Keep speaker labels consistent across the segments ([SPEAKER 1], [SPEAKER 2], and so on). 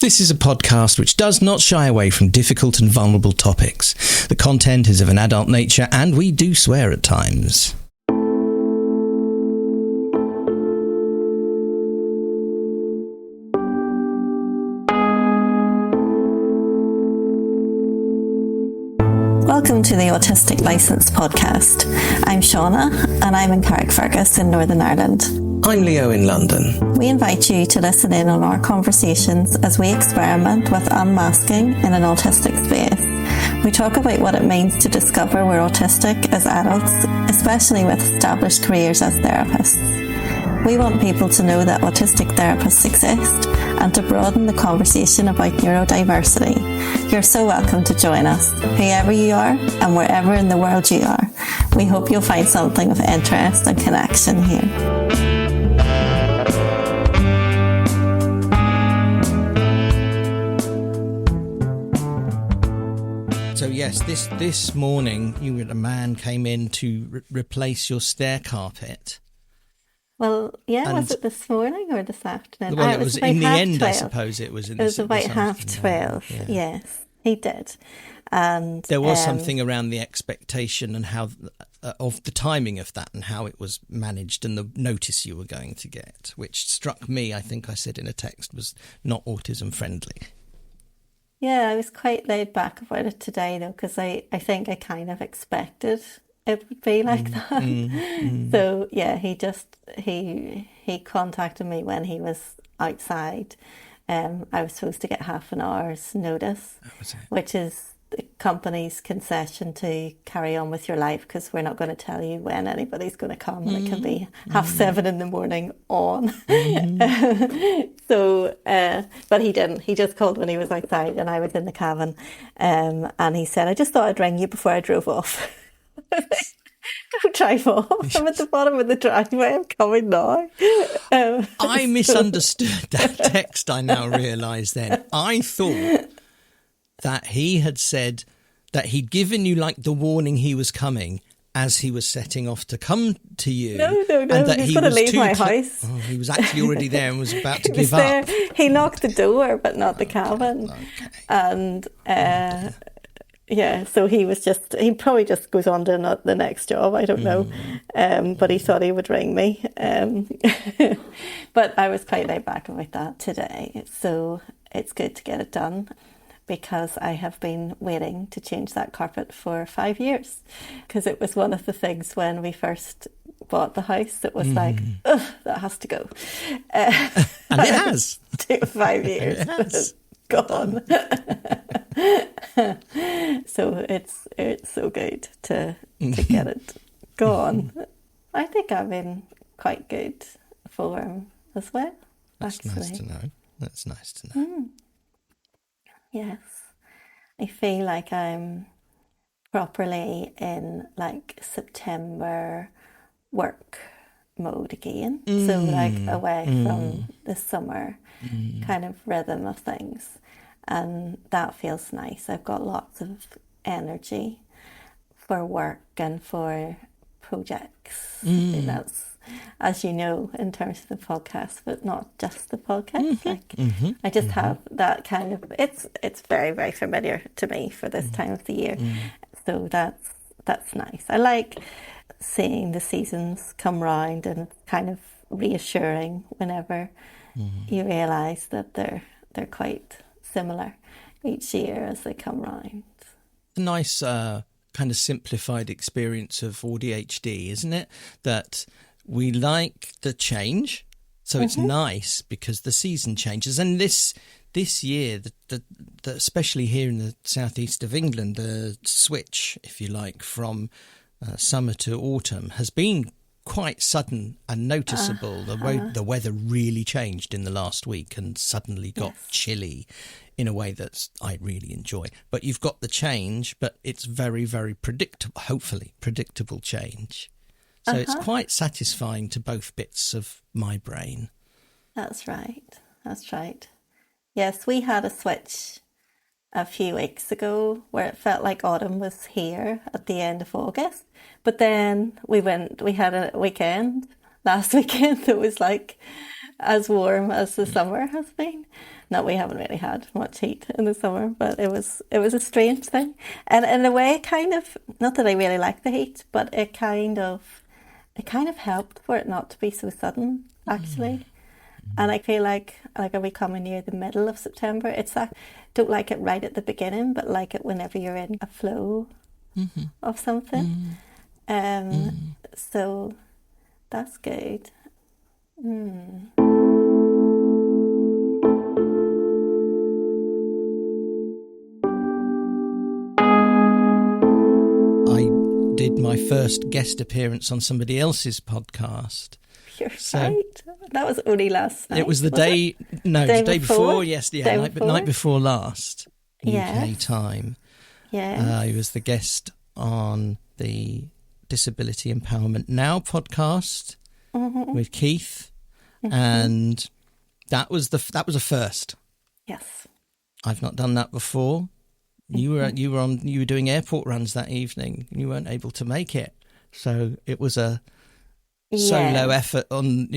[SPEAKER 1] This is a podcast which does not shy away from difficult and vulnerable topics. The content is of an adult nature and we do swear at times.
[SPEAKER 2] Welcome to the Autistic Licence podcast. I'm Siana and I'm in Carrickfergus in Northern Ireland.
[SPEAKER 1] I'm Leo in London.
[SPEAKER 2] We invite you to listen in on our conversations as we experiment with unmasking in an autistic space. We talk about what it means to discover we're autistic as adults, especially with established careers as therapists. We want people to know that autistic therapists exist and to broaden the conversation about neurodiversity. You're so welcome to join us, whoever you are and wherever in the world you are. We hope you'll find something of interest and connection here.
[SPEAKER 1] So yes, this morning a man came in to replace your stair carpet.
[SPEAKER 2] Well, yeah, was it this morning or this afternoon?
[SPEAKER 1] Well, it was in the end,
[SPEAKER 2] 12.
[SPEAKER 1] I suppose it was.
[SPEAKER 2] It was about 12:30,
[SPEAKER 1] yeah.
[SPEAKER 2] Yes, he did. And
[SPEAKER 1] there was something around the expectation and how of the timing of that and how it was managed and the notice you were going to get, which struck me, I think I said in a text, was not autism friendly.
[SPEAKER 2] Yeah, I was quite laid back about it today, though, because I think I kind of expected it would be like that. So, yeah, he contacted me when he was outside. I was supposed to get half an hour's notice, which is the company's concession to carry on with your life, because we're not going to tell you when anybody's going to come, and it can be 7:30 in the morning on. So, but he didn't. He just called when he was outside and I was in the cabin, and he said, I just thought I'd ring you before I drove off. Don't drive off. I'm at the bottom of the driveway. I'm coming now.
[SPEAKER 1] I misunderstood that text, I now realise then. I thought that he had said that he'd given you like the warning he was coming as he was setting off to come to you.
[SPEAKER 2] No.
[SPEAKER 1] And that
[SPEAKER 2] He's going to leave my house.
[SPEAKER 1] Oh, he was actually already there and was about to give up.
[SPEAKER 2] He knocked the door, but not the cabin.
[SPEAKER 1] Okay.
[SPEAKER 2] And yeah, so he probably just goes on to the next job. I don't know. But he thought he would ring me. But I was quite laid back about that today. So it's good to get it done, because I have been waiting to change that carpet for 5 years, because it was one of the things when we first bought the house that was like, ugh, that has to go.
[SPEAKER 1] And it has.
[SPEAKER 2] 5 years.
[SPEAKER 1] It has.
[SPEAKER 2] Gone. So it's so good to get it gone. I think I've been quite good form as well.
[SPEAKER 1] That's
[SPEAKER 2] actually.
[SPEAKER 1] Nice to know.
[SPEAKER 2] Yes, I feel like I'm properly in like September work mode again. So like away from the summer kind of rhythm of things. And that feels nice. I've got lots of energy for work and for projects. And that's, as you know, in terms of the podcast, but not just the podcast. I just have that kind of, it's very, very familiar to me for this time of the year. So that's nice. I like seeing the seasons come round, and it's kind of reassuring whenever you realise that they're quite similar each year as they come round.
[SPEAKER 1] A nice kind of simplified experience of ADHD, isn't it? That we like the change, so it's nice because the season changes. And this year, the especially here in the southeast of England, the switch, if you like, from summer to autumn has been quite sudden and noticeable. The weather really changed in the last week and suddenly got chilly in a way that I really enjoy. But you've got the change, but it's very, very predictable, hopefully predictable change. So it's quite satisfying to both bits of my brain.
[SPEAKER 2] That's right. Yes, we had a switch a few weeks ago where it felt like autumn was here at the end of August. But then we had a weekend, last weekend, that was like as warm as the summer has been. No, we haven't really had much heat in the summer, but it was a strange thing. And in a way, kind of, not that I really like the heat, but it kind of helped for it not to be so sudden, actually. And I feel like are we coming near the middle of September? It's that, don't like it right at the beginning, but like it whenever you're in a flow of something. So that's good.
[SPEAKER 1] I did my first guest appearance on somebody else's podcast.
[SPEAKER 2] You're right. That was only last night.
[SPEAKER 1] It was the day before. Yes, night before last, UK time.
[SPEAKER 2] Yeah.
[SPEAKER 1] I was the guest on the Disability Empowerment Now podcast with Keith, and that was a first.
[SPEAKER 2] Yes.
[SPEAKER 1] I've not done that before. You were doing airport runs that evening. You weren't able to make it, so it was a solo effort on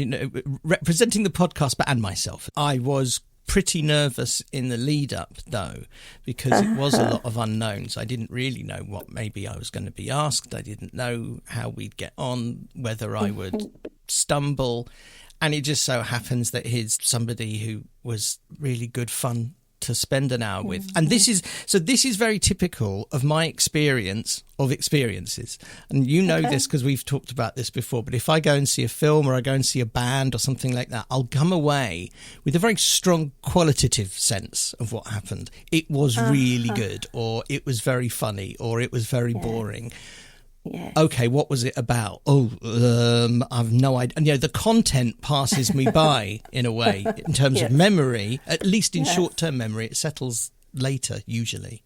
[SPEAKER 1] representing the podcast, and myself. I was pretty nervous in the lead up though, because it was a lot of unknowns. I didn't really know what maybe I was going to be asked. I didn't know how we'd get on, whether I would stumble, and it just so happens that he's somebody who was really good fun to spend an hour with. And this is very typical of my experience of experiences. And you know this because we've talked about this before, but if I go and see a film or I go and see a band or something like that, I'll come away with a very strong qualitative sense of what happened. It was really good, or it was very funny, or it was very boring.
[SPEAKER 2] Yes.
[SPEAKER 1] Okay, what was it about? I've no idea. And, the content passes me by in a way in terms of memory, at least in short-term memory. It settles later, usually.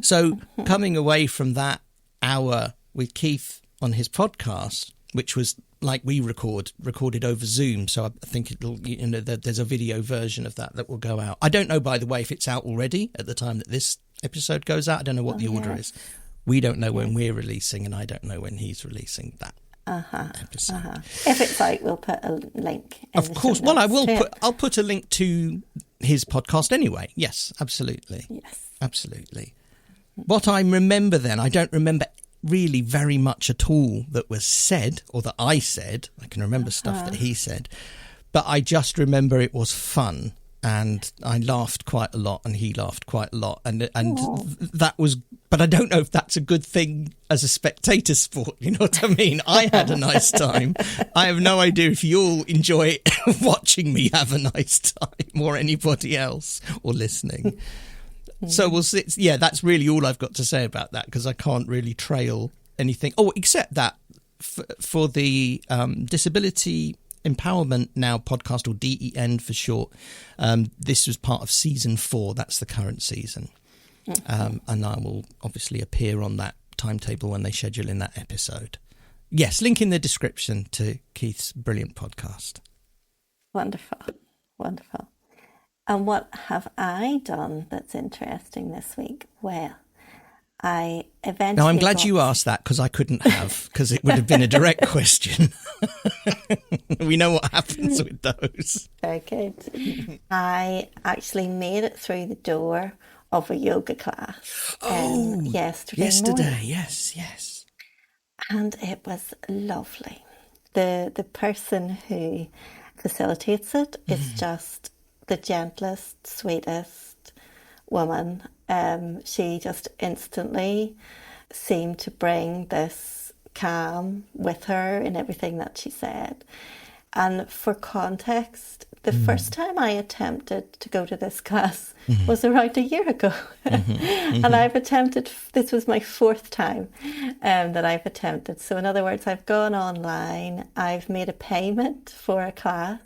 [SPEAKER 1] So coming away from that hour with Keith on his podcast, which was like we recorded over Zoom. So I think there's a video version of that will go out. I don't know, by the way, if it's out already at the time that this episode goes out. I don't know what the order is. We don't know when we're releasing, and I don't know when he's releasing that episode.
[SPEAKER 2] If it's out, we'll put a link.
[SPEAKER 1] Of course. Well, I'll put a link to his podcast anyway. Yes, absolutely.
[SPEAKER 2] Yes,
[SPEAKER 1] absolutely. What I remember then, I don't remember really very much at all that was said, or that I said. I can remember stuff that he said, but I just remember it was fun. And I laughed quite a lot, and he laughed quite a lot, and that was. But I don't know if that's a good thing as a spectator sport. You know what I mean? I had a nice time. I have no idea if you'll enjoy watching me have a nice time, or anybody else, or listening. So we'll see. Yeah, that's really all I've got to say about that, because I can't really trail anything. Oh, except that for the Disability Empowerment Now podcast, or DEN for short, this was part of season 4. That's the current season, and I will obviously appear on that timetable when they schedule in that episode. Yes, link in the description to Keith's brilliant podcast.
[SPEAKER 2] Wonderful. And what have I done that's interesting this week? Well, I eventually...
[SPEAKER 1] Now, I'm glad you asked that, because I couldn't have, because it would have been a direct question. We know what happens with those.
[SPEAKER 2] Very good. I actually made it through the door of a yoga class yesterday morning. Yes. And it was lovely. The person who facilitates it is just the gentlest, sweetest woman. She just instantly seemed to bring this calm with her in everything that she said. And for context, the first time I attempted to go to this class was around a year ago. And this was my 4th time that I've attempted. So in other words, I've gone online, I've made a payment for a class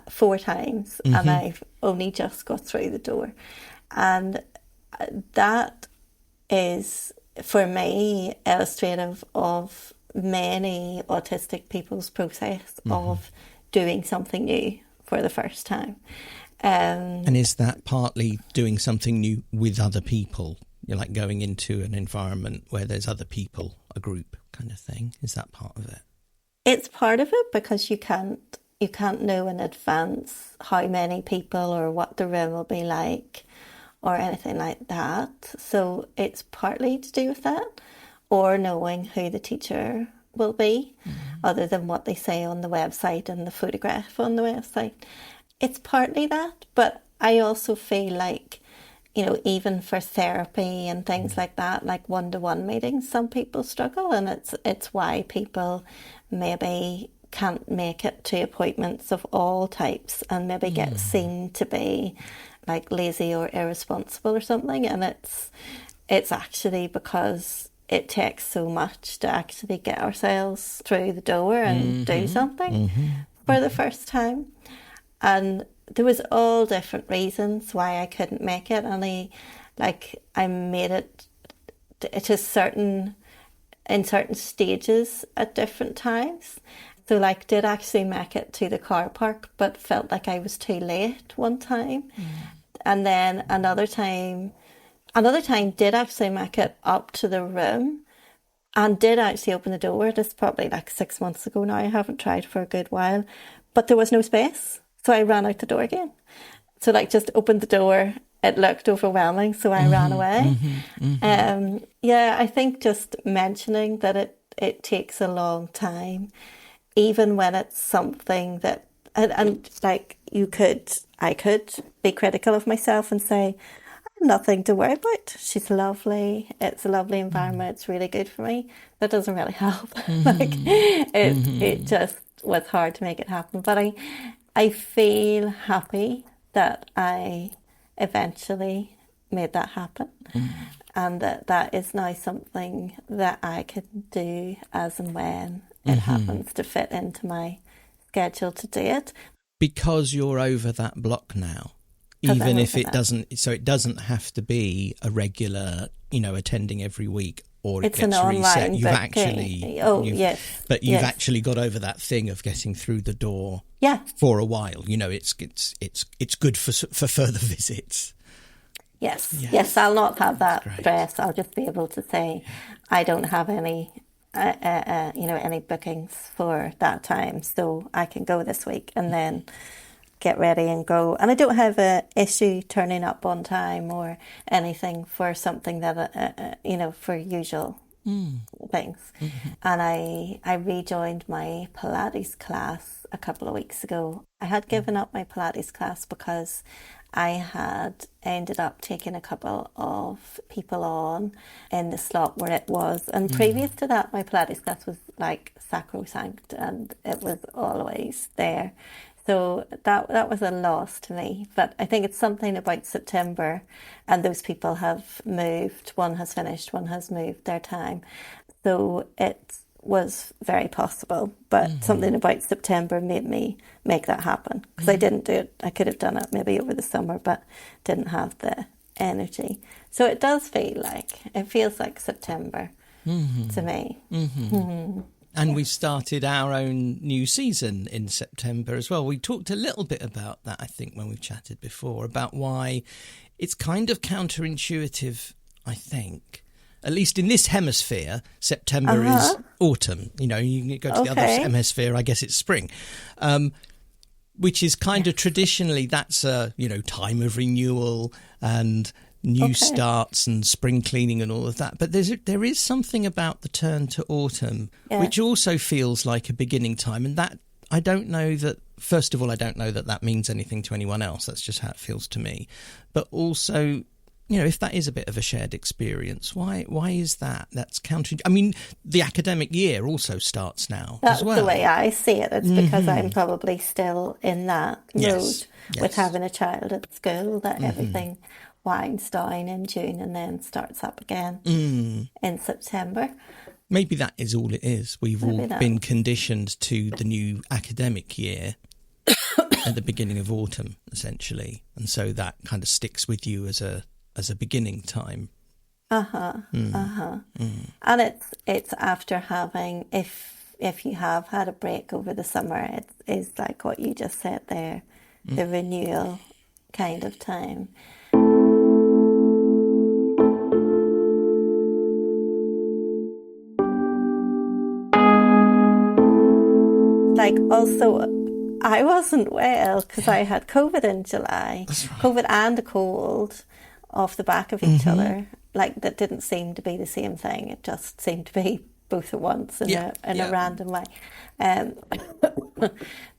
[SPEAKER 2] 4 times, and I've only just got through the door. And that is, for me, illustrative of many autistic people's process of doing something new for the first time.
[SPEAKER 1] And is that partly doing something new with other people? You're like going into an environment where there's other people, a group kind of thing. Is that part of it?
[SPEAKER 2] It's part of it, because you can't you can't know in advance how many people or what the room will be like or anything like that. So it's partly to do with that, or knowing who the teacher will be, other than what they say on the website and the photograph on the website. It's partly that, but I also feel like, you know, even for therapy and things like that, like one-to-one meetings, some people struggle, and it's why people maybe can't make it to appointments of all types and maybe get seen to be like lazy or irresponsible or something. And it's actually because it takes so much to actually get ourselves through the door and do something for the first time. And there was all different reasons why I couldn't make it. And I made it to in certain stages at different times. So like did actually make it to the car park, but felt like I was too late one time. And then another time did actually make it up to the room and did actually open the door. This is probably like 6 months ago now. I haven't tried for a good while, but there was no space. So I ran out the door again. So like just opened the door. It looked overwhelming, so I ran away. Yeah, I think just mentioning that it takes a long time, even when it's something that, and like I could be critical of myself and say, I have nothing to worry about. She's lovely. It's a lovely environment. It's really good for me. That doesn't really help. It just was hard to make it happen. But I feel happy that I eventually made that happen, and that is now something that I can do as and when it happens to fit into my schedule to do it.
[SPEAKER 1] Because you're over that block now, even if it doesn't, so it doesn't have to be a regular, you know, attending every week, or
[SPEAKER 2] it's
[SPEAKER 1] it gets
[SPEAKER 2] an
[SPEAKER 1] reset.
[SPEAKER 2] online
[SPEAKER 1] You've
[SPEAKER 2] booking.
[SPEAKER 1] But you've actually got over that thing of getting through the door.
[SPEAKER 2] Yeah.
[SPEAKER 1] For a while, you know, it's good for further visits.
[SPEAKER 2] Yes. I'll not have that stress. I'll just be able to say, I don't have any, any bookings for that time, so I can go this week and then get ready and go. And I don't have an issue turning up on time or anything for something that for usual things. And I rejoined my Pilates class a couple of weeks ago. I had given up my Pilates class because I had ended up taking a couple of people on in the slot where it was. And previous to that, my Pilates class was like sacrosanct and it was always there. So that was a loss to me. But I think it's something about September, and those people have moved. One has finished, one has moved their time. So it was very possible. But something about September made me make that happen. Because I didn't do it. I could have done it maybe over the summer, but didn't have the energy. So it feels like September to me.
[SPEAKER 1] And we started our own new season in September as well. We talked a little bit about that, I think, when we've chatted before, about why it's kind of counterintuitive, I think. At least in this hemisphere, September is autumn. You know, you go to the other hemisphere, I guess it's spring. Which is kind of traditionally, that's a, time of renewal and new starts and spring cleaning and all of that. But there is something about the turn to autumn, which also feels like a beginning time. And that, I don't know that, first of all, I don't know that means anything to anyone else. That's just how it feels to me. But also, if that is a bit of a shared experience, why is that? That's counter. I mean, the academic year also starts now as well.
[SPEAKER 2] That's the way I see it. It's because I'm probably still in that mode with having a child at school, that everything winds down in June and then starts up again in September.
[SPEAKER 1] Maybe that is all it is. We've all been conditioned to the new academic year at the beginning of autumn, essentially. And so that kind of sticks with you as a beginning time. And it's after having, if you have had a break over the summer, it is like what you just said there, the renewal kind of time. Like also,
[SPEAKER 2] I wasn't well because I had COVID in July.
[SPEAKER 1] That's right.
[SPEAKER 2] COVID and a cold off the back of each other. Like, that didn't seem to be the same thing. It just seemed to be both at once in a random way.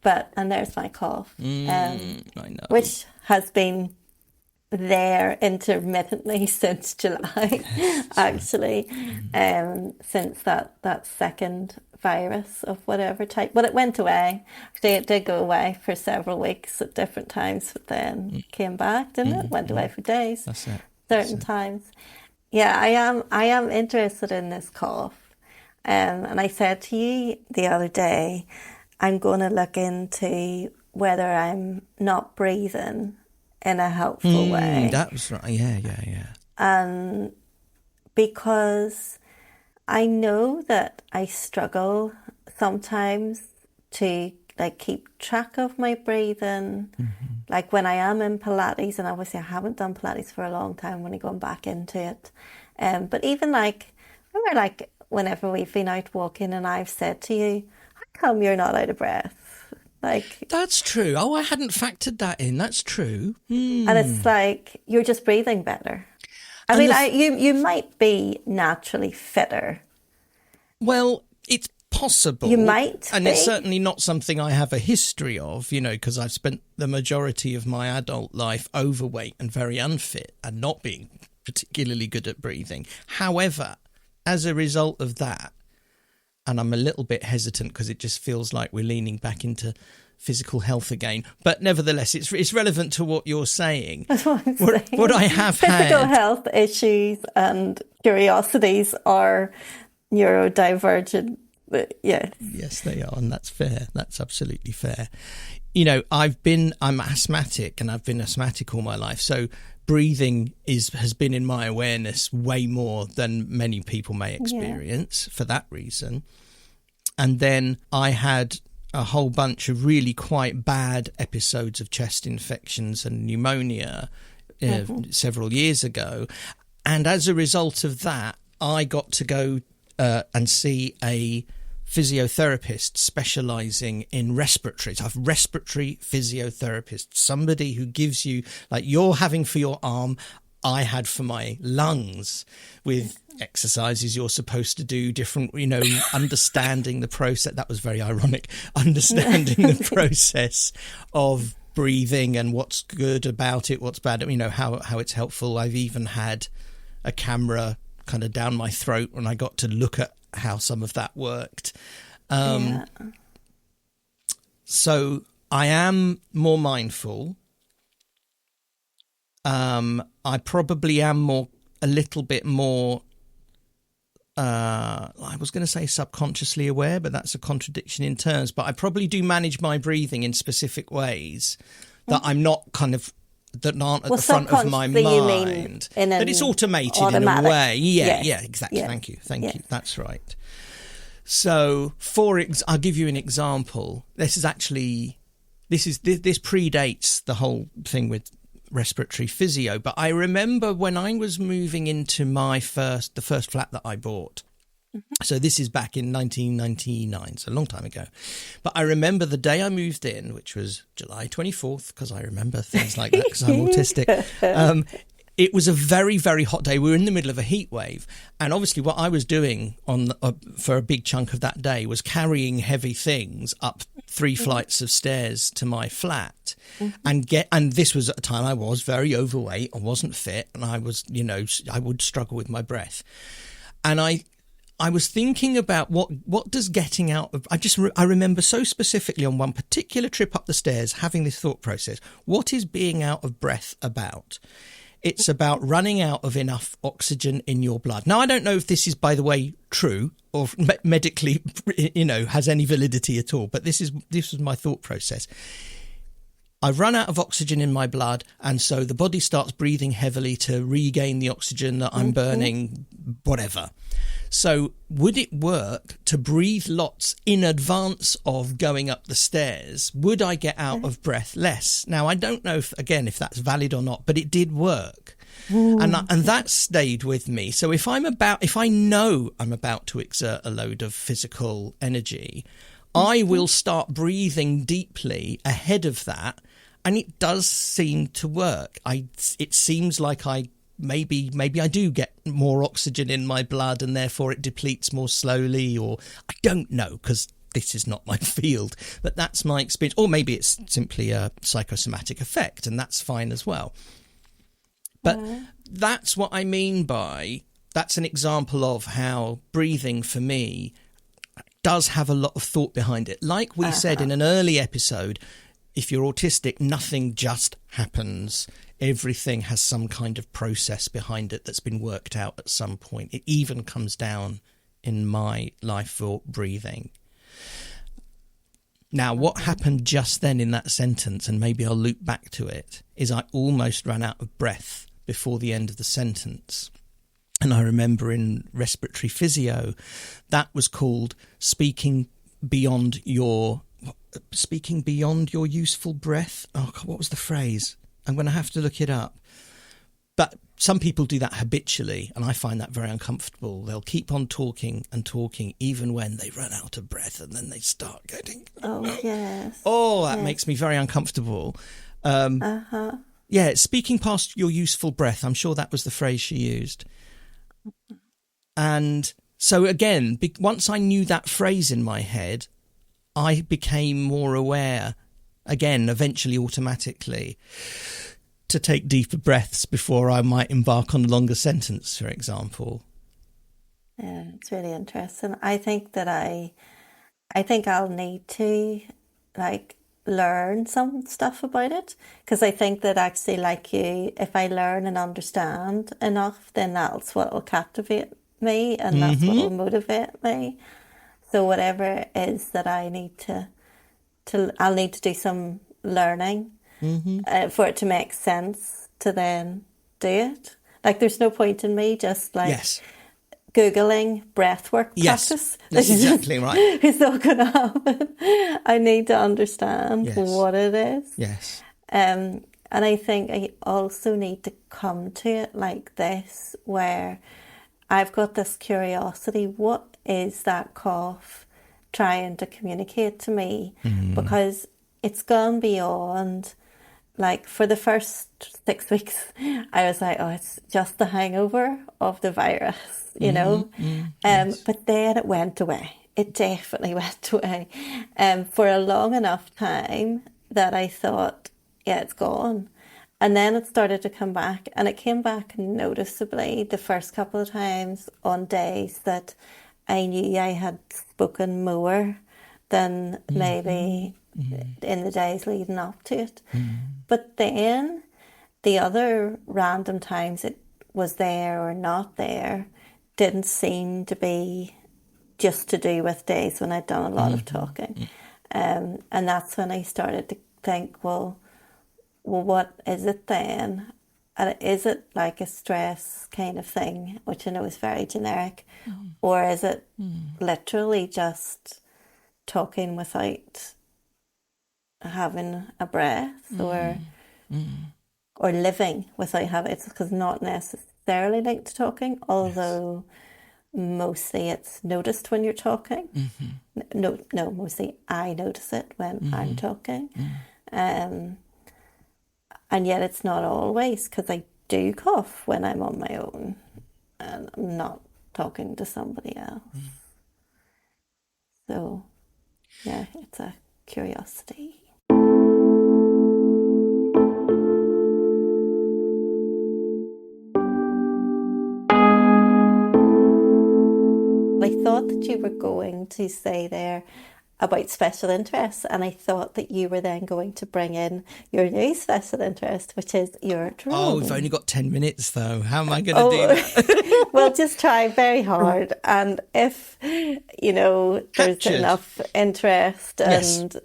[SPEAKER 2] But, and there's my cough,
[SPEAKER 1] I know.
[SPEAKER 2] which has been there intermittently since July, actually, since that second virus of whatever type. Well, it went away. Actually, it did go away for several weeks at different times, but then came back, didn't it? Went away for days.
[SPEAKER 1] That's it.
[SPEAKER 2] Certain times. Yeah, I am interested in this cough. And I said to you the other day, I'm going to look into whether I'm not breathing in a helpful way.
[SPEAKER 1] That was right. Yeah.
[SPEAKER 2] And because I know that I struggle sometimes to like keep track of my breathing. Like when I am in Pilates, and obviously I haven't done Pilates for a long time, when I'm going back into it. But even like, remember like whenever we've been out walking and I've said to you, how come you're not out of breath? Like,
[SPEAKER 1] that's true. Oh, I hadn't factored that in. That's true.
[SPEAKER 2] And it's like, you're just breathing better. I mean, you might be naturally fitter.
[SPEAKER 1] Well, it's possible.
[SPEAKER 2] You might
[SPEAKER 1] And
[SPEAKER 2] be.
[SPEAKER 1] it's certainly not something I have a history of, because I've spent the majority of my adult life overweight and very unfit and not being particularly good at breathing. However, as a result of that, and I'm a little bit hesitant because it just feels like we're leaning back into physical health again. But nevertheless, it's relevant to what you're saying.
[SPEAKER 2] That's what I'm saying.
[SPEAKER 1] What I have
[SPEAKER 2] Physical
[SPEAKER 1] had...
[SPEAKER 2] health issues and curiosities are neurodivergent. But yeah.
[SPEAKER 1] Yes, they are. And that's fair. That's absolutely fair. I'm asthmatic, and I've been asthmatic all my life. So breathing has been in my awareness way more than many people may experience for that reason. And then I had a whole bunch of really quite bad episodes of chest infections and pneumonia several years ago. And as a result of that, I got to go and see a physiotherapist specialising in respiratory. So I have respiratory physiotherapist, somebody who gives you, like you're having for your arm, I had for my lungs, with exercises you're supposed to do, different, understanding the process. That was very ironic. Understanding the process of breathing and what's good about it, what's bad, how it's helpful. I've even had a camera kind of down my throat when I got to look at how some of that worked. So I am more mindful. I probably am a little bit more, I was going to say subconsciously aware, but that's a contradiction in terms. But I probably do manage my breathing in specific ways that I'm not that aren't at the front of my mind. That it's automated
[SPEAKER 2] automatic.
[SPEAKER 1] In a way.
[SPEAKER 2] Yes.
[SPEAKER 1] Yeah, exactly.
[SPEAKER 2] Yeah.
[SPEAKER 1] Thank you. That's right. So, I'll give you an example. This predates the whole thing with respiratory physio, but I remember when I was moving into the first flat that I bought. So this is back in 1999, so a long time ago. But I remember the day I moved in, which was July 24th, because I remember things like that because I'm autistic. It was a very, very hot day. We were in the middle of a heat wave. And obviously what I was doing for a big chunk of that day was carrying heavy things up 3 flights of stairs to my flat. And this was at a time I was very overweight. I wasn't fit. And I was, I would struggle with my breath. And I was thinking about what does getting out of... I remember so specifically on one particular trip up the stairs having this thought process. What is being out of breath about? It's about running out of enough oxygen in your blood. Now, I don't know if this is, by the way, true or medically, has any validity at all. But this was my thought process. I've run out of oxygen in my blood, and so the body starts breathing heavily to regain the oxygen that I'm burning, whatever. So would it work to breathe lots in advance of going up the stairs? Would I get out of breath less? Now, I don't know if that's valid or not, but it did work. And that stayed with me. So if I know I'm about to exert a load of physical energy, I will start breathing deeply ahead of that, and it does seem to work. It seems like maybe I do get more oxygen in my blood and therefore it depletes more slowly, or I don't know, because this is not my field, but that's my experience. Or maybe it's simply a psychosomatic effect, and that's fine as well. But that's what I mean by, that's an example of how breathing for me does have a lot of thought behind it. Like we said in an early episode, if you're autistic, nothing just happens. Everything has some kind of process behind it that's been worked out at some point. It even comes down in my life for breathing. Now, what happened just then in that sentence, and maybe I'll loop back to it, is I almost ran out of breath before the end of the sentence. And I remember in respiratory physio, that was called speaking beyond your useful breath. Oh, God, what was the phrase? I'm going to have to look it up. But some people do that habitually, and I find that very uncomfortable. They'll keep on talking and talking even when they run out of breath, and then they start getting...
[SPEAKER 2] Oh, yes.
[SPEAKER 1] Oh, that makes me very uncomfortable. Yeah, speaking past your useful breath. I'm sure that was the phrase she used. And so again, once I knew that phrase in my head, I became more aware, again, eventually automatically, to take deeper breaths before I might embark on a longer sentence, for example.
[SPEAKER 2] Yeah, it's really interesting. I think I'll need to learn some stuff about it, because I think that actually, like you, if I learn and understand enough, then that's what will captivate me, and that's what will motivate me. So whatever it is that I need I'll need to do some learning for it to make sense to then do it. Like, there's no point in me just Googling breathwork practice.
[SPEAKER 1] That's exactly right.
[SPEAKER 2] It's not going to happen. I need to understand what it is.
[SPEAKER 1] Yes.
[SPEAKER 2] And I think I also need to come to it like this, where I've got this curiosity. What is that cough trying to communicate to me? Because it's gone beyond... Like, for the first 6 weeks, I was like, oh, it's just the hangover of the virus, you know? Yes. But then it went away. It definitely went away. For a long enough time that I thought, yeah, it's gone. And then it started to come back. And it came back noticeably the first couple of times on days that I knew I had spoken more than maybe... in the days leading up to it. But then the other random times it was there or not there didn't seem to be just to do with days when I'd done a lot of talking. And that's when I started to think, well, what is it then? And is it like a stress kind of thing, which I know is very generic, or is it literally just talking without having a breath, or living without having it? Because not necessarily linked to talking, although mostly it's noticed when you're talking. No, mostly I notice it when I'm talking. And yet it's not always, because I do cough when I'm on my own and I'm not talking to somebody else. So yeah, it's a curiosity. I thought that you were going to say there about special interests, and I thought that you were then going to bring in your new special interest, which is your drone.
[SPEAKER 1] Oh, we've only got 10 minutes though. How am I going to do that?
[SPEAKER 2] Well, just try very hard, and if there's enough interest and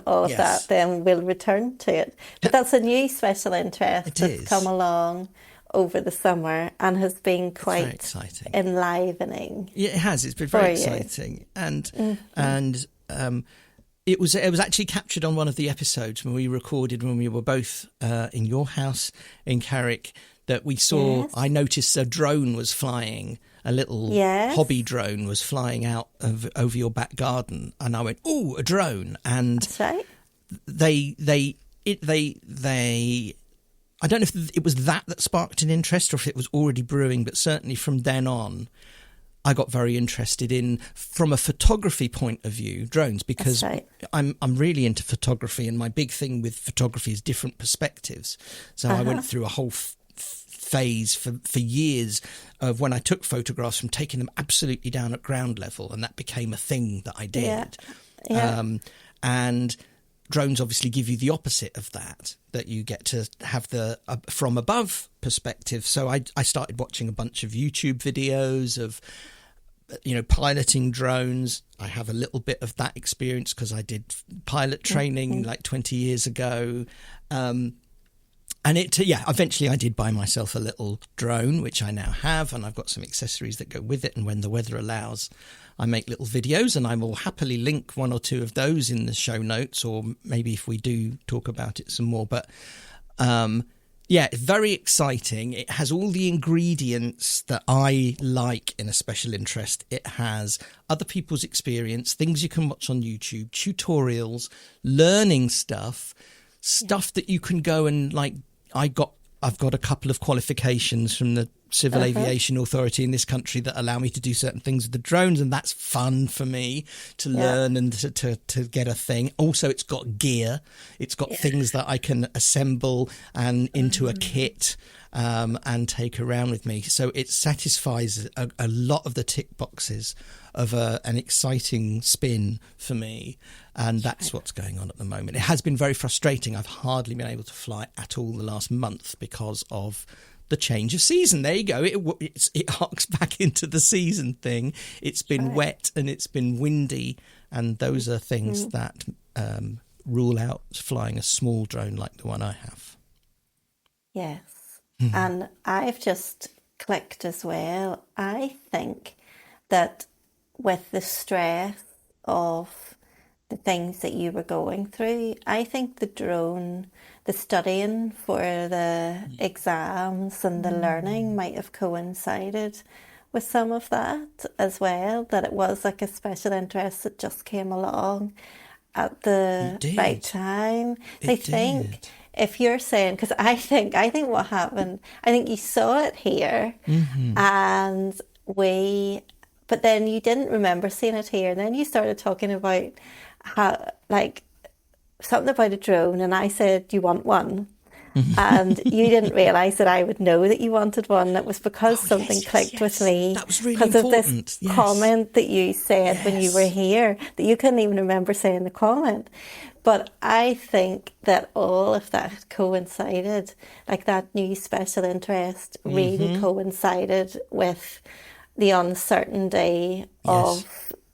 [SPEAKER 2] all of that, then we'll return to it. But that's a new special interest that's come along over the summer and has been quite exciting, enlivening.
[SPEAKER 1] Yeah, it has. It's been very exciting, and it was actually captured on one of the episodes when we recorded when we were both in your house in Carrick. That we saw. Yes. I noticed a drone was flying a little
[SPEAKER 2] Yes.
[SPEAKER 1] hobby drone was flying out over your back garden, and I went, "Ooh, a drone!" And
[SPEAKER 2] That's right.
[SPEAKER 1] they I don't know if it was that sparked an interest or if it was already brewing, but certainly from then on, I got very interested in, from a photography point of view, drones, because
[SPEAKER 2] right.
[SPEAKER 1] I'm really into photography, and my big thing with photography is different perspectives. So I went through a whole phase for years of when I took photographs from taking them absolutely down at ground level, and that became a thing that I did.
[SPEAKER 2] Yeah.
[SPEAKER 1] And drones obviously give you the opposite of that you get to have the from above perspective. So I started watching a bunch of YouTube videos of, piloting drones. I have a little bit of that experience because I did pilot training like 20 years ago. And eventually I did buy myself a little drone, which I now have, and I've got some accessories that go with it. And when the weather allows, I make little videos, and I will happily link one or two of those in the show notes, or maybe if we do talk about it some more. But it's very exciting. It has all the ingredients that I like in a special interest. It has other people's experience, things you can watch on YouTube, tutorials, learning stuff that you can go and I've got a couple of qualifications from the Civil Aviation Authority in this country that allow me to do certain things with the drones, and that's fun for me to learn and to get a thing. Also, it's got gear. It's got things that I can assemble and into a kit and take around with me. So it satisfies a lot of the tick boxes of an exciting spin for me. And that's what's going on at the moment. It has been very frustrating. I've hardly been able to fly at all the last month because of the change of season. There you go. It harks back into the season thing. It's been wet and it's been windy, and those are things that rule out flying a small drone like the one I have.
[SPEAKER 2] Yes. And I've just clicked as well. I think that with the stress of the things that you were going through, I think the studying for the exams and the learning might have coincided with some of that as well, that it was like a special interest that just came along at the right time. I think if you're saying, because I think what happened, I think you saw it here and but then you didn't remember seeing it here, and then you started talking about how, something about a drone, and I said, "You want one?" And you didn't realise that I would know that you wanted one. That was because something clicked with me.
[SPEAKER 1] That was really
[SPEAKER 2] because
[SPEAKER 1] important.
[SPEAKER 2] Of this comment that you said when you were here, that you couldn't even remember saying the comment. But I think that all of that coincided, like that new special interest really coincided with the uncertainty of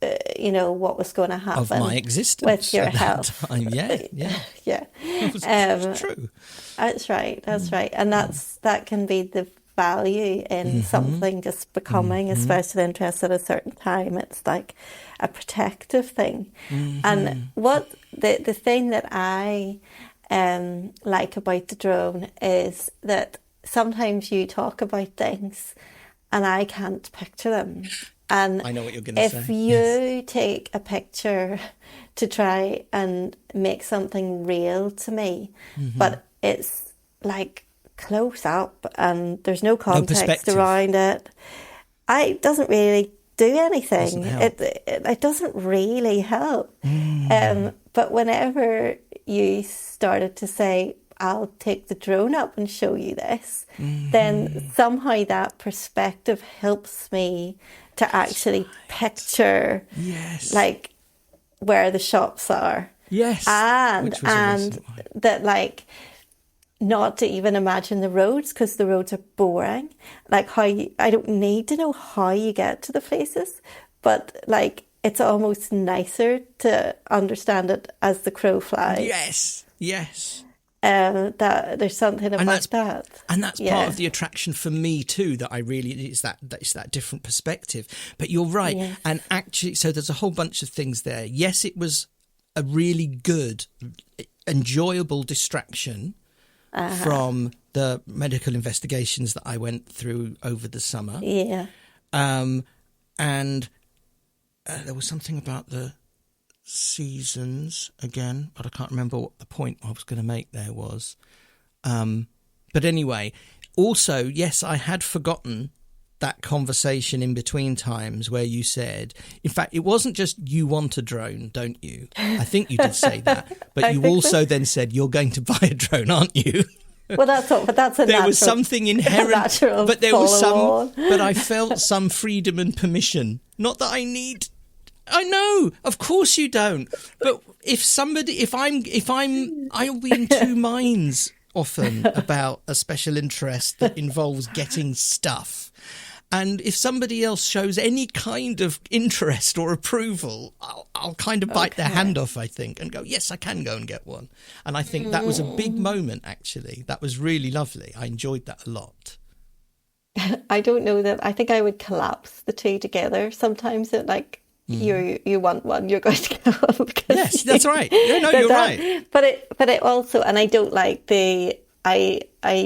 [SPEAKER 2] what was going to happen
[SPEAKER 1] of my existence
[SPEAKER 2] with your
[SPEAKER 1] at
[SPEAKER 2] health.
[SPEAKER 1] That time.
[SPEAKER 2] Yeah.
[SPEAKER 1] That's true.
[SPEAKER 2] That's right. And that can be the value in something just becoming a special interest at a certain time. It's like a protective thing. And what the thing that I like about the drone is that sometimes you talk about things and I can't picture them. And
[SPEAKER 1] I know what you're going to say.
[SPEAKER 2] If you take a picture to try and make something real to me, but it's like close up and there's no context around it, it doesn't really do anything. It doesn't really help. But whenever you started to say, "I'll take the drone up and show you this," then somehow that perspective helps me to actually picture where the shops are.
[SPEAKER 1] Yes.
[SPEAKER 2] And that not to even imagine the roads, because the roads are boring. I don't need to know how you get to the places, but it's almost nicer to understand it as the crow flies.
[SPEAKER 1] Yes.
[SPEAKER 2] That there's something about that,
[SPEAKER 1] and that's part of the attraction for me too. That I really it's that different perspective. But you're right, and actually, so there's a whole bunch of things there. Yes, it was a really good, enjoyable distraction from the medical investigations that I went through over the summer. And there was something about the seasons again, but I can't remember what the point I was going to make there was. But anyway, also, yes, I had forgotten that conversation in between times where you said, in fact, it wasn't just you want a drone, don't you? I think you did say that, but you also then said you're going to buy a drone, aren't you?
[SPEAKER 2] Well, that's all, but that's a
[SPEAKER 1] there
[SPEAKER 2] natural,
[SPEAKER 1] was something inherent, but there was some, but I felt some freedom and permission. Not that I need. I know, of course you don't. But I'll be in two minds often about a special interest that involves getting stuff. And if somebody else shows any kind of interest or approval, I'll kind of bite their hand off, I think, and go, yes, I can go and get one. And I think that was a big moment, actually. That was really lovely. I enjoyed that a lot.
[SPEAKER 2] I don't know that. I think I would collapse the two together. Sometimes it you want one, you're going to get one.
[SPEAKER 1] Yes, that's right. Yeah, no, you're right.
[SPEAKER 2] But it also, and I don't like I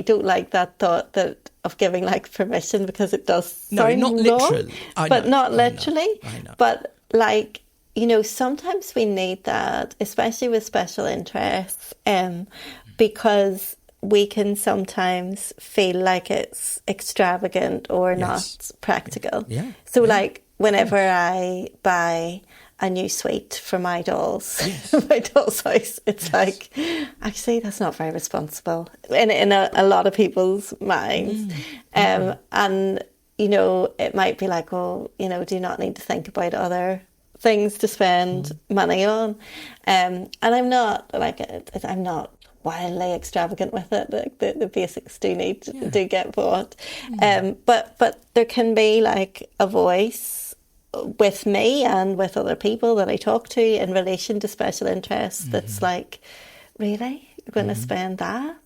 [SPEAKER 2] don't like that thought of giving like permission, because it does sound
[SPEAKER 1] not literally,
[SPEAKER 2] not literally.
[SPEAKER 1] I know.
[SPEAKER 2] But like, you know, sometimes we need that, especially with special interests, because we can sometimes feel like it's extravagant or not practical.
[SPEAKER 1] Yeah.
[SPEAKER 2] So like whenever I buy a new suite for my dolls, my doll's house, it's like, actually, that's not very responsible in a lot of people's minds. And, you know, it might be like, oh, you know, do you not need to think about other things to spend money on? And I'm not wildly extravagant with it. The basics do get bought. But there can be like a voice with me and with other people that I talk to in relation to special interests that's like, really? You're going to spend that?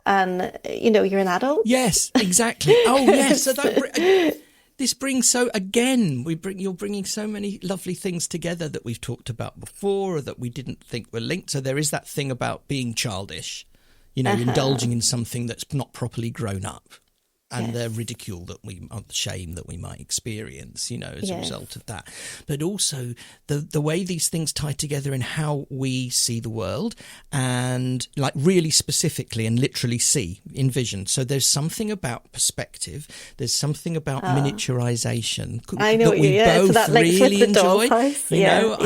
[SPEAKER 2] And, you know, you're an adult?
[SPEAKER 1] Yes, exactly. Oh, yes. So this brings, so again, you're bringing so many lovely things together that we've talked about before or that we didn't think were linked. So there is that thing about being childish, you know, indulging in something that's not properly grown up. And the ridicule the shame that we might experience, you know, as a result of that. But also the way these things tie together in how we see the world, and like really specifically and literally envision. So there's something about perspective. There's something about miniaturization
[SPEAKER 2] I know
[SPEAKER 1] that we both
[SPEAKER 2] so that
[SPEAKER 1] really
[SPEAKER 2] with the
[SPEAKER 1] enjoy.
[SPEAKER 2] House.
[SPEAKER 1] You know,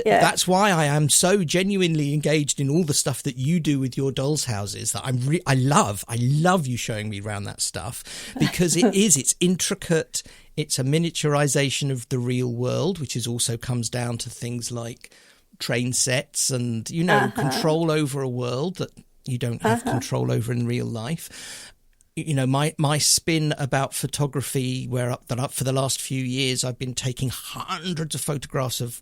[SPEAKER 1] that's why I am so genuinely engaged in all the stuff that you do with your dolls' houses. That I love you showing me around that stuff. Because it's intricate, it's a miniaturization of the real world, which also comes down to things like train sets and, you know, control over a world that you don't have control over in real life. You know, my spin about photography, where for the last few years I've been taking hundreds of photographs of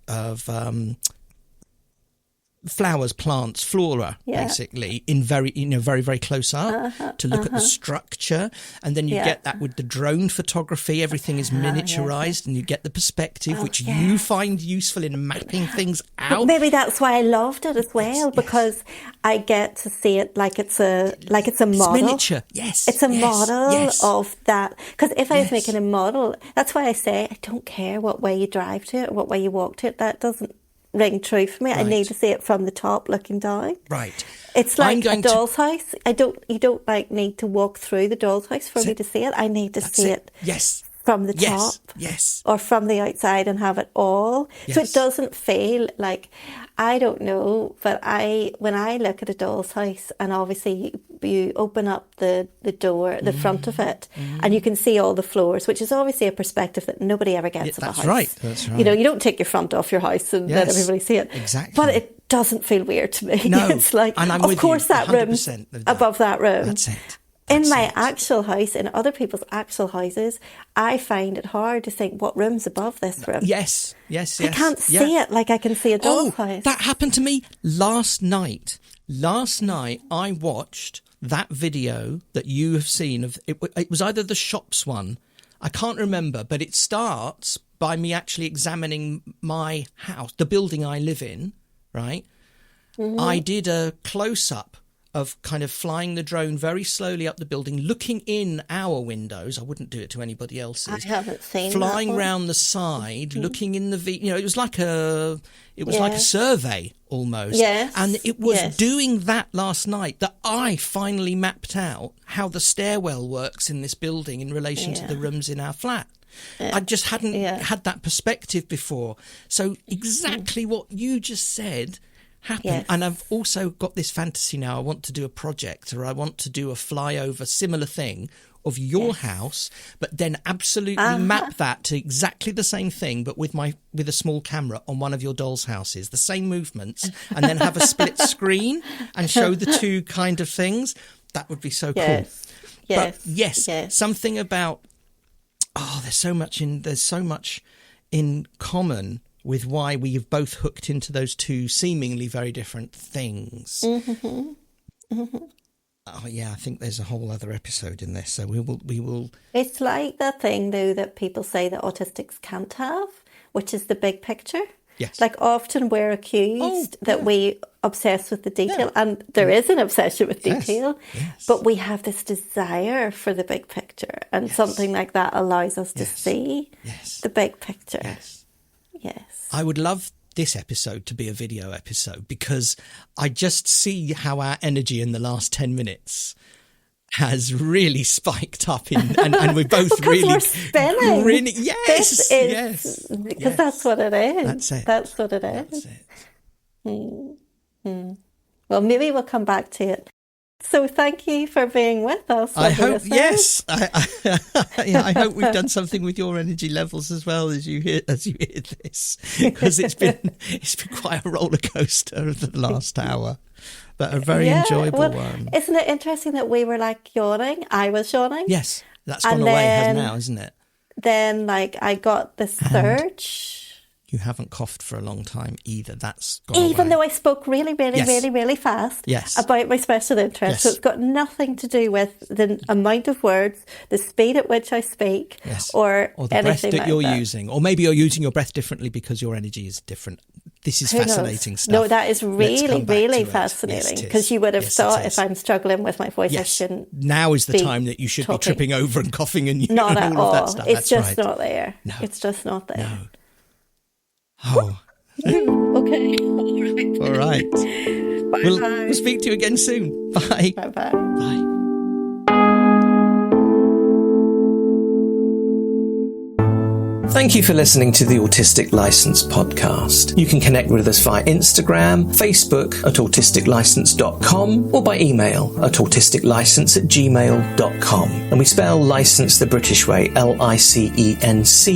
[SPEAKER 1] flowers, plants, flora, basically, in very, very close up to look at the structure. And then you get that with the drone photography. Everything is miniaturized and you get the perspective, which you find useful in mapping things out.
[SPEAKER 2] But maybe that's why I loved it as well, because I get to see it like it's a model.
[SPEAKER 1] It's miniature, yes.
[SPEAKER 2] It's a model of that. Because if I was making a model, that's why I say I don't care what way you drive to it, what way you walk to it. That doesn't ring true for me. I need to see it from the top looking down.
[SPEAKER 1] Right.
[SPEAKER 2] It's like a doll's house. You don't like need to walk through the doll's house for me to see it. I need to see it from the top.
[SPEAKER 1] Yes.
[SPEAKER 2] Or from the outside and have it all. Yes. So it doesn't feel like, I don't know, but when I look at a doll's house, and obviously you open up the door, the front of it, and you can see all the floors, which is obviously a perspective that nobody ever gets of a house.
[SPEAKER 1] That's right.
[SPEAKER 2] You know, you don't take your front off your house and let everybody see it.
[SPEAKER 1] Exactly.
[SPEAKER 2] But it doesn't feel weird to me.
[SPEAKER 1] No.
[SPEAKER 2] It's like,
[SPEAKER 1] and I'm
[SPEAKER 2] of course, that room above that room.
[SPEAKER 1] That's it.
[SPEAKER 2] In my actual house, in other people's actual houses, I find it hard to think what room's above this room.
[SPEAKER 1] Yes.
[SPEAKER 2] I can't see it like I can see a doll's house.
[SPEAKER 1] That happened to me last night. Last night, I watched that video that you have seen. It was either the shops one. I can't remember, but it starts by me actually examining my house, the building I live in, right? I did a close-up of kind of flying the drone very slowly up the building, looking in our windows. I wouldn't do it to anybody else's.
[SPEAKER 2] I haven't seen
[SPEAKER 1] flying
[SPEAKER 2] that one.
[SPEAKER 1] round the side, looking in the it was like a survey almost.
[SPEAKER 2] Yes.
[SPEAKER 1] And it was doing that last night that I finally mapped out how the stairwell works in this building in relation to the rooms in our flat. I just hadn't had that perspective before. So exactly what you just said happened.
[SPEAKER 2] Yes.
[SPEAKER 1] And I've also got this fantasy now. I want to do a project, or I want to do a flyover similar thing of your house, but then absolutely map that to exactly the same thing, but with a small camera on one of your doll's houses, the same movements, and then have a split screen and show the two kind of things. That would be so cool.
[SPEAKER 2] Yes.
[SPEAKER 1] But yes, something about there's so much in common with why we have both hooked into those two seemingly very different things. Oh yeah, I think there's a whole other episode in this, so we will.
[SPEAKER 2] It's like that thing though that people say that autistics can't have, which is the big picture.
[SPEAKER 1] Yes.
[SPEAKER 2] Like often we're accused that we obsess with the detail, and there is an obsession with detail, but we have this desire for the big picture, and something like that allows us to see the big picture. Yes.
[SPEAKER 1] I would love this episode to be a video episode, because I just see how our energy in the last 10 minutes has really spiked up and we're both
[SPEAKER 2] we're spinning.
[SPEAKER 1] Really, because
[SPEAKER 2] that's what it is.
[SPEAKER 1] That's it.
[SPEAKER 2] That's what it is.
[SPEAKER 1] That's it.
[SPEAKER 2] Well, maybe we'll come back to it. So thank you for being with us.
[SPEAKER 1] I hope, I hope we've done something with your energy levels as well as you hear this, because it's been quite a roller coaster of the last hour, but a very enjoyable one.
[SPEAKER 2] Isn't it interesting that we were like yawning? I was yawning.
[SPEAKER 1] Yes, that's gone away, hasn't it now, isn't it?
[SPEAKER 2] Then I got this surge.
[SPEAKER 1] You haven't coughed for a long time either. That's gone
[SPEAKER 2] Even
[SPEAKER 1] away.
[SPEAKER 2] though I spoke really, really, really, really fast about my special interest. So it's got nothing to do with the amount of words, the speed at which I speak, or
[SPEAKER 1] the
[SPEAKER 2] anything
[SPEAKER 1] breath that
[SPEAKER 2] like
[SPEAKER 1] you're
[SPEAKER 2] that.
[SPEAKER 1] using. Or maybe you're using your breath differently because your energy is different. This is fascinating stuff.
[SPEAKER 2] No, that is really, really fascinating, because you would have thought if I'm struggling with my voice, I shouldn't.
[SPEAKER 1] Now is the time that you should be tripping over and coughing and
[SPEAKER 2] not
[SPEAKER 1] and
[SPEAKER 2] at
[SPEAKER 1] all
[SPEAKER 2] all.
[SPEAKER 1] of that stuff.
[SPEAKER 2] It's
[SPEAKER 1] That's
[SPEAKER 2] just
[SPEAKER 1] right.
[SPEAKER 2] not there.
[SPEAKER 1] No.
[SPEAKER 2] It's just not there.
[SPEAKER 1] No. Oh.
[SPEAKER 2] Okay.
[SPEAKER 1] All right.
[SPEAKER 2] Bye.
[SPEAKER 1] We'll speak to you again soon. Bye.
[SPEAKER 2] Bye-bye.
[SPEAKER 1] Bye. Thank you for listening to the Autistic License podcast. You can connect with us via Instagram, Facebook at autisticlicense.com, or by email at autisticlicense@gmail.com. And we spell license the British way, LICENCE.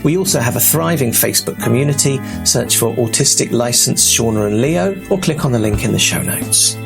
[SPEAKER 1] We also have a thriving Facebook community. Search for Autistic License Siana and Leo, or click on the link in the show notes.